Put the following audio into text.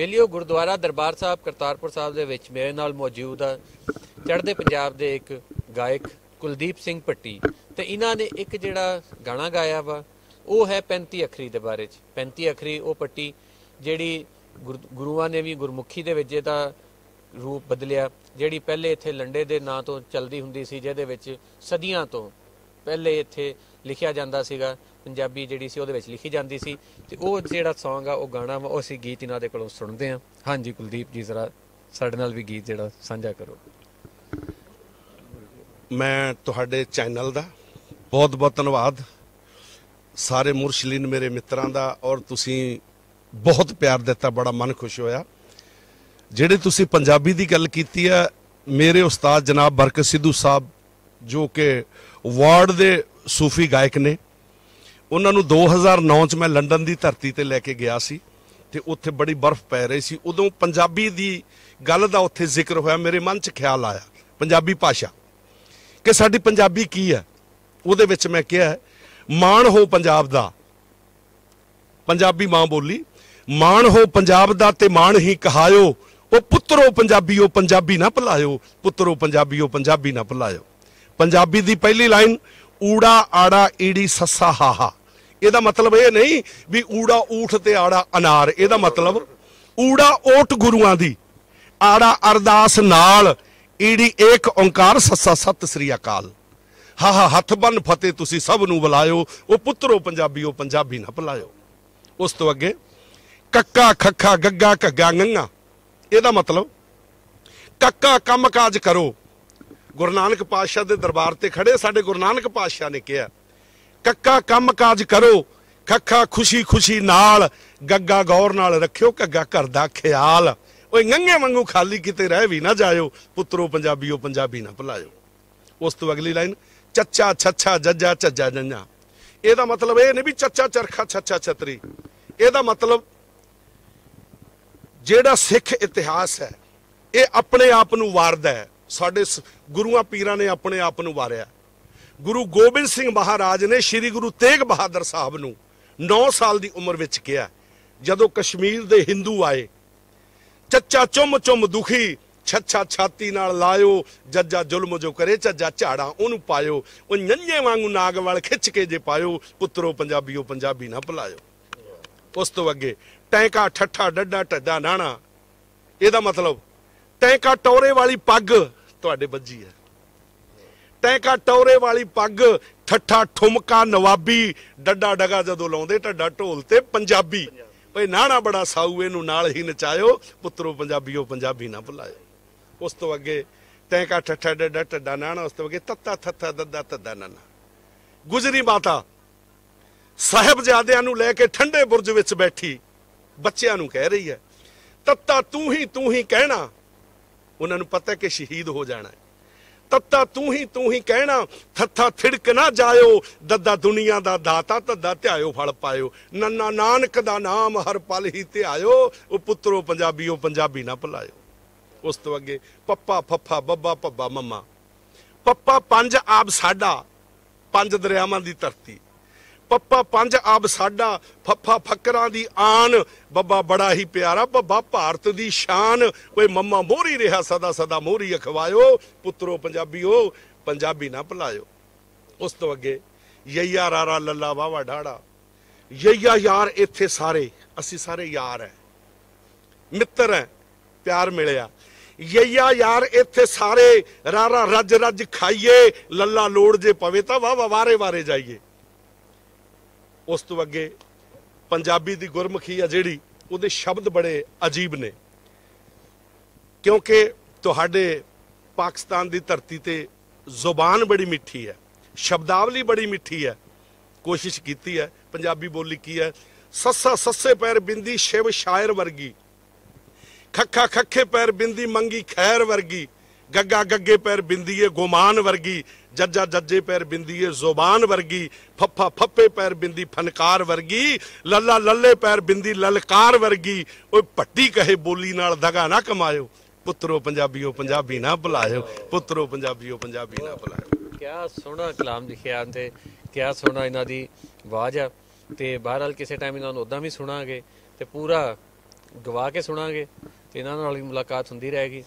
ਬੇਲੀਓ ਗੁਰਦੁਆਰਾ ਦਰਬਾਰ ਸਾਹਿਬ ਕਰਤਾਰਪੁਰ ਸਾਹਿਬ ਦੇ ਵਿੱਚ ਮੇਰੇ ਨਾਲ ਮੌਜੂਦ ਆ ਚੜ੍ਹਦੇ ਪੰਜਾਬ ਦੇ ਇੱਕ ਗਾਇਕ ਕੁਲਦੀਪ ਸਿੰਘ ਭੱਟੀ ਤੇ ਇਹਨਾਂ ਨੇ ਇੱਕ ਜਿਹੜਾ ਗਾਣਾ ਗਾਇਆ ਵਾ ਉਹ ਹੈ 35 ਅੱਖਰੀ ਦੇ ਬਾਰੇ 'ਚ। 35 ਅੱਖਰੀ ਉਹ ਪੱਟੀ ਜਿਹੜੀ ਗੁਰੂਆਂ ਨੇ ਵੀ ਗੁਰਮੁਖੀ ਦੇ ਵਿੱਚ ਇਹਦਾ ਰੂਪ ਬਦਲਿਆ, ਜਿਹੜੀ ਪਹਿਲੇ ਇੱਥੇ ਲੰਡੇ ਦੇ ਨਾਂ ਤੋਂ ਚੱਲਦੀ ਹੁੰਦੀ ਸੀ, ਜਿਹਦੇ ਵਿੱਚ ਸਦੀਆਂ ਤੋਂ ਪਹਿਲੇ ਇੱਥੇ ਲਿਖਿਆ ਜਾਂਦਾ ਸੀਗਾ, ਪੰਜਾਬੀ ਜਿਹੜੀ ਸੀ ਉਹਦੇ ਵਿੱਚ ਲਿਖੀ ਜਾਂਦੀ ਸੀ। ਤੇ ਉਹ ਜਿਹੜਾ ਸੌਂਗ ਆ ਉਹ ਗਾਣਾ ਵਾ ਉਹ ਅਸੀਂ ਗੀਤ ਇਹਨਾਂ ਦੇ ਕੋਲੋਂ ਸੁਣਦੇ ਹਾਂ। ਹਾਂਜੀ ਕੁਲਦੀਪ ਜੀ ਜ਼ਰਾ ਸਾਡੇ ਨਾਲ ਵੀ ਗੀਤ ਜਿਹੜਾ ਸਾਂਝਾ ਕਰੋ। ਮੈਂ ਤੁਹਾਡੇ ਚੈਨਲ ਦਾ ਬਹੁਤ ਬਹੁਤ ਧੰਨਵਾਦ, ਸਾਰੇ ਮੁਰਸ਼ਲੀਨ ਮੇਰੇ ਮਿੱਤਰਾਂ ਦਾ, ਔਰ ਤੁਸੀਂ ਬਹੁਤ ਪਿਆਰ ਦਿੱਤਾ, ਬੜਾ ਮਨ ਖੁਸ਼ ਹੋਇਆ। ਜਿਹੜੇ ਤੁਸੀਂ ਪੰਜਾਬੀ ਦੀ ਗੱਲ ਕੀਤੀ ਹੈ, ਮੇਰੇ ਉਸਤਾਦ ਜਨਾਬ ਬਰਕਤ ਸਿੱਧੂ ਸਾਹਿਬ ਜੋ ਕਿ ਵਾਰਡ ਦੇ ਸੂਫੀ ਗਾਇਕ ਨੇ, ਉਹਨਾਂ ਨੂੰ 2009 'ਚ ਮੈਂ ਲੰਡਨ ਦੀ ਧਰਤੀ ਤੇ ਲੈ ਕੇ ਗਿਆ ਸੀ ਤੇ ਉੱਥੇ ਬੜੀ ਬਰਫ਼ ਪੈ ਰਹੀ ਸੀ। ਉਦੋਂ ਪੰਜਾਬੀ ਦੀ ਗੱਲ ਦਾ ਉੱਥੇ ਜ਼ਿਕਰ ਹੋਇਆ, ਮੇਰੇ ਮਨ 'ਚ ਖਿਆਲ ਆਇਆ ਪੰਜਾਬੀ ਭਾਸ਼ਾ ਕਿ ਸਾਡੀ ਪੰਜਾਬੀ ਕੀ ਹੈ। ਉਹਦੇ ਵਿੱਚ ਮੈਂ ਕਿਹਾ ਮਾਣ ਹੋ ਪੰਜਾਬ ਦਾ, ਪੰਜਾਬੀ ਮਾਂ ਬੋਲੀ, ਮਾਣ ਹੋ ਪੰਜਾਬ ਦਾ ਤੇ ਮਾਣ ਹੀ ਕਹਾਇਓ, ਉਹ ਪੁੱਤਰੋ ਪੰਜਾਬੀਓ ਪੰਜਾਬੀ ਨਾ ਭੁਲਾਇਓ, ਪੁੱਤਰੋ ਪੰਜਾਬੀਓ ਪੰਜਾਬੀ ਨਾ ਭੁਲਾਇਓ। ਪੰਜਾਬੀ ਦੀ ਪਹਿਲੀ ਲਾਈਨ ਊੜਾ ਆੜਾ ਈੜੀ ਸੱਸਾ ਹਾਹਾ, ਇਹਦਾ ਮਤਲਬ ਇਹ ਨਹੀਂ ਵੀ ਊੜਾ ਊਠ ਤੇ ਆੜਾ ਅਨਾਰ, ਇਹਦਾ ਮਤਲਬ ਊੜਾ ਓਟ ਗੁਰੂਆਂ ਦੀ, ਆੜਾ ਅਰਦਾਸ ਨਾਲ, ਈੜੀ ਏਕ ਓੰਕਾਰ ਸੱਸਾ ਸਤਿ ਸ੍ਰੀ ਅਕਾਲ, ਹਾਹਾ ਹੱਥ ਬੰਨ ਫਤਿਹ ਤੁਸੀਂ ਸਭ ਨੂੰ ਬੁਲਾਇਓ, ਉਹ ਪੁੱਤਰੋ ਪੰਜਾਬੀਓ ਪੰਜਾਬੀ ਨਾ ਭੁਲਾਇਓ। ਉਸ ਤੋਂ ਅੱਗੇ ਕੱਕਾ ਖੱਖਾ ਗੱਗਾ ਘੱਗਾ ngੰਗਾ, ਇਹਦਾ ਮਤਲਬ ਕੱਕਾ ਕੰਮ ਕਾਜ ਕਰੋ। ਗੁਰੂ ਨਾਨਕ ਪਾਤਸ਼ਾਹ ਦੇ ਦਰਬਾਰ ਤੇ ਖੜੇ ਸਾਡੇ ਗੁਰੂ ਨਾਨਕ ਪਾਤਸ਼ਾਹ ਨੇ ਕਿਹਾ ਕੱਕਾ ਕੰਮ ਕਾਜ ਕਰੋ, ਖੱਖਾ ਖੁਸ਼ੀ ਖੁਸ਼ੀ ਨਾਲ, ਗੱਗਾ ਗੌਰ ਨਾਲ ਰੱਖਿਓ ਘੱਗਾ ਘਰ ਦਾ ਖਿਆਲ, ਓਏ ngੰਗੇ ਵਾਂਗੂ ਖਾਲੀ ਕਿਤੇ ਰਹਿ ਵੀ ਨਾ ਜਾਇਓ, ਪੁੱਤਰੋ ਪੰਜਾਬੀਓ ਪੰਜਾਬੀ ਨਾ ਭੁਲਾਇਓ। ਉਸ ਤੋਂ ਅਗਲੀ ਲਾਈਨ ਚੱਚਾ ਛੱਛਾ ਜੱਜਾ ਝੱਜਾ ਜੰਨਾ, ਇਹਦਾ ਮਤਲਬ ਇਹ ਨਹੀਂ ਵੀ ਚੱਚਾ ਚਰਖਾ ਛੱਛਾ ਛਤਰੀ, ਇਹਦਾ ਮਤਲਬ ਜਿਹੜਾ ਸਿੱਖ ਇਤਿਹਾਸ ਹੈ ਇਹ ਆਪਣੇ ਆਪ ਨੂੰ ਵਾਰਦਾ ਹੈ। ਸਾਡੇ ਗੁਰੂਆਂ ਪੀਰਾਂ ਨੇ ਆਪਣੇ ਆਪ ਨੂੰ ਵਾਰਿਆ। ਗੁਰੂ ਗੋਬਿੰਦ ਸਿੰਘ ਮਹਾਰਾਜ ਨੇ ਸ਼੍ਰੀ ਗੁਰੂ ਤੇਗ ਬਹਾਦਰ ਸਾਹਿਬ ਨੂੰ 9 ਸਾਲ ਦੀ ਉਮਰ ਵਿੱਚ ਕਿਹਾ, ਜਦੋਂ ਕਸ਼ਮੀਰ ਦੇ ਹਿੰਦੂ ਆਏ, ਚੱਚਾ ਚੁੰਮ ਚੁੰਮ ਦੁਖੀ, ਛੱਛਾ ਛਾਤੀ ਨਾਲ ਲਾਇਓ, ਜੱਜਾ ਜ਼ੁਲਮ ਜੋ ਕਰੇ ਝੱਜਾ ਝਾੜਾ ਉਹਨੂੰ ਪਾਇਓ, ਉਹ ਨੰਨੇ ਵਾਂਗੂ ਨਾਗ ਵਾਲ ਖਿੱਚ ਕੇ ਜੇ ਪਾਇਓ, ਪੁੱਤਰੋ ਪੰਜਾਬੀਓ ਪੰਜਾਬੀ ਨਾ ਭੁਲਾਇਓ। ਉਸ ਤੋਂ ਅੱਗੇ ਟੈਂਕਾ ਠੱਠਾ ਡੱਡਾ ਢੱਡਾ ਨਾਣਾ, ਇਹਦਾ ਮਤਲਬ ਟੈਂਕਾ ਟੌਰੇ ਵਾਲੀ ਪੱਗ ਤੁਹਾਡੇ ਵੱਜੀ ਹੈ, ਟੈਂਕਾ ਟੌਰੇ ਵਾਲੀ ਪੱਗ, ਠੱਠਾ ਠੁਮਕਾ ਨਵਾਬੀ, ਡੱਡਾ ਡਗਾ ਜਦੋਂ ਲਾਉਂਦੇ ਢੱਡਾ ਢੋਲ ਤੇ ਪੰਜਾਬੀ, ਓਏ ਨਾਣਾ ਬੜਾ ਸਾਊ ਇਹਨੂੰ ਨਾਲ ਹੀ ਨਚਾਇਓ, ਪੁੱਤਰੋ ਪੰਜਾਬੀਓ ਪੰਜਾਬੀ ਨਾ ਭੁਲਾਇਓ। ਉਸ ਤੋਂ ਅੱਗੇ ਟੈਂਕਾ ਠੱਠਾ ਡੱਡਾ ਢੱਡਾ ਨਾਣਾ, ਉਸ ਤੋਂ ਅੱਗੇ ਤੱਤਾ ਥੱਥਾ ਦੱਦਾ ਧੱਦਾ ਨਾਨਾ। ਗੁਜਰੀ ਮਾਤਾ ਸਾਹਿਬਜ਼ਾਦਿਆਂ ਨੂੰ ਲੈ ਕੇ ਠੰਡੇ ਬੁਰਜ ਵਿੱਚ ਬੈਠੀ ਬੱਚਿਆਂ ਨੂੰ ਕਹਿ ਰਹੀ ਹੈ ਤੱਤਾ ਤੂੰ ਹੀ ਕਹਿਣਾ, ਉਹਨਾਂ ਨੂੰ ਪਤਾ ਕਿ ਸ਼ਹੀਦ ਹੋ ਜਾਣਾ ਹੈ। ਤੱਤਾ ਤੂੰ ਹੀ ਕਹਿਣਾ, ਥੱਥਾ ਥਿੜਕ ਨਾ ਜਾਇਓ, ਦੱਦਾ ਦੁਨੀਆ ਦਾ ਦਾਤਾ ਧੱਦਾ ਧਿਆਇਓ ਫਲ ਪਾਇਓ, ਨੰਨਾ ਨਾਨਕ ਦਾ ਨਾਮ ਹਰ ਪਲ ਹੀ ਧਿਆਇਓ, ਉਹ ਪੁੱਤਰੋ ਪੰਜਾਬੀਓ ਪੰਜਾਬੀ ਨਾ ਭੁਲਾਇਓ। ਉਸ ਤੋਂ ਅੱਗੇ ਪੱਪਾ ਫੱਫਾ ਬੱਬਾ ਭੱਬਾ ਮੰਮਾ, ਪੱਪਾ ਪੰਜ ਆਬ ਸਾਡਾ, 5 ਦਰਿਆਵਾਂ ਦੀ ਧਰਤੀ, ਪੱਪਾ ਪੰਜ ਆਬ ਸਾਡਾ, ਫੱਫਾ ਫੱਕਰਾਂ ਦੀ ਆਨ, ਬੱਬਾ ਬੜਾ ਹੀ ਪਿਆਰਾ, ਬੱਬਾ ਭਾਰਤ ਦੀ ਸ਼ਾਨ, ਓਏ ਮੰਮਾ ਮੋਹਰੀ ਰਿਹਾ ਸਦਾ ਸਦਾ ਮੋਹਰੀ ਅਖਵਾਇਓ, ਪੁੱਤਰੋ ਪੰਜਾਬੀਓ ਪੰਜਾਬੀ ਨਾ ਭੁਲਾਇਓ। ਉਸ ਤੋਂ ਅੱਗੇ ਯਈਆ ਰਾਰਾ ਲੱਲਾ ਵਾਵਾ ਡਾੜਾ, ਯਈਆ ਯਾਰ ਇੱਥੇ ਸਾਰੇ ਅਸੀਂ ਸਾਰੇ ਯਾਰ ਹੈ, ਮਿੱਤਰ ਹੈ, ਪਿਆਰ ਮਿਲਿਆ। ਯਈਆ ਯਾਰ ਇੱਥੇ ਸਾਰੇ, ਰਾਰਾ ਰੱਜ ਰੱਜ ਖਾਈਏ, ਲੱਲਾ ਲੋੜ ਜੇ ਪਵੇ ਤਾਂ ਵਾਹ ਵਾਰੇ ਵਾਰੇ ਜਾਈਏ। ਉਸ ਤੋਂ ਅੱਗੇ ਪੰਜਾਬੀ ਦੀ ਗੁਰਮੁਖੀ ਆ ਜਿਹੜੀ, ਉਹਦੇ ਸ਼ਬਦ ਬੜੇ ਅਜੀਬ ਨੇ, ਕਿਉਂਕਿ ਤੁਹਾਡੇ ਪਾਕਿਸਤਾਨ ਦੀ ਧਰਤੀ ਤੇ ਜ਼ੁਬਾਨ ਬੜੀ ਮਿੱਠੀ ਹੈ, ਸ਼ਬਦਾਵਲੀ ਬੜੀ ਮਿੱਠੀ ਹੈ। ਕੋਸ਼ਿਸ਼ ਕੀਤੀ ਹੈ ਪੰਜਾਬੀ ਬੋਲੀ ਕੀ ਹੈ, ਸੱਸਾ ਸੱਸੇ ਪੈਰ ਬਿੰਦੀ ਸ਼ਿਵ ਸ਼ਾਇਰ ਵਰਗੀ, ਖੱਖਾ ਖੱਖੇ ਪੈਰ ਬਿੰਦੀ ਮੰਗੀ ਖੈਰ ਵਰਗੀ, ਗੱਗਾ ਗੱਗੇ ਪੈਰ ਬਿੰਦੀਏ ਗੁਮਾਨ ਵਰਗੀ, ਜੱਜਾ ਜੱਜੇ ਪੈਰ ਬਿੰਦੀਏ ਜ਼ੁਬਾਨ ਵਰਗੀ, ਫੱਫਾ ਫੱਫੇ ਪੈਰ ਬਿੰਦੀ ਫਨਕਾਰ ਵਰਗੀ, ਲੱਲਾ ਲੱਲੇ ਪੈਰ ਬਿੰਦੀ ਲਲਕਾਰ ਵਰਗੀ, ਓਏ ਭੱਟੀ ਕਹੇ ਬੋਲੀ ਨਾਲ ਦਗਾ ਨਾ ਕਮਾਇਓ, ਪੁੱਤਰੋ ਪੰਜਾਬੀਓ ਪੰਜਾਬੀ ਨਾ ਭੁਲਾਇਓ, ਪੁੱਤਰੋ ਪੰਜਾਬੀਓ ਪੰਜਾਬੀ ਨਾ ਭੁਲਾਇਓ। ਕਿਆ ਸੋਹਣਾ ਕਲਾਮ ਲਿਖਿਆ ਤੇ ਕਿਆ ਸੋਹਣਾ ਇਹਨਾਂ ਦੀ ਆਵਾਜ਼ ਆ। ਤੇ ਬਹਰਹਾਲ ਕਿਸੇ ਟਾਈਮ ਇਹਨਾਂ ਨੂੰ ਉੱਦਾਂ ਵੀ ਸੁਣਾਂਗੇ ਤੇ ਪੂਰਾ ਗਵਾ ਕੇ ਸੁਣਾਂਗੇ ਤੇ ਇਹਨਾਂ ਨਾਲ ਵੀ ਮੁਲਾਕਾਤ ਹੁੰਦੀ ਰਹੇਗੀ।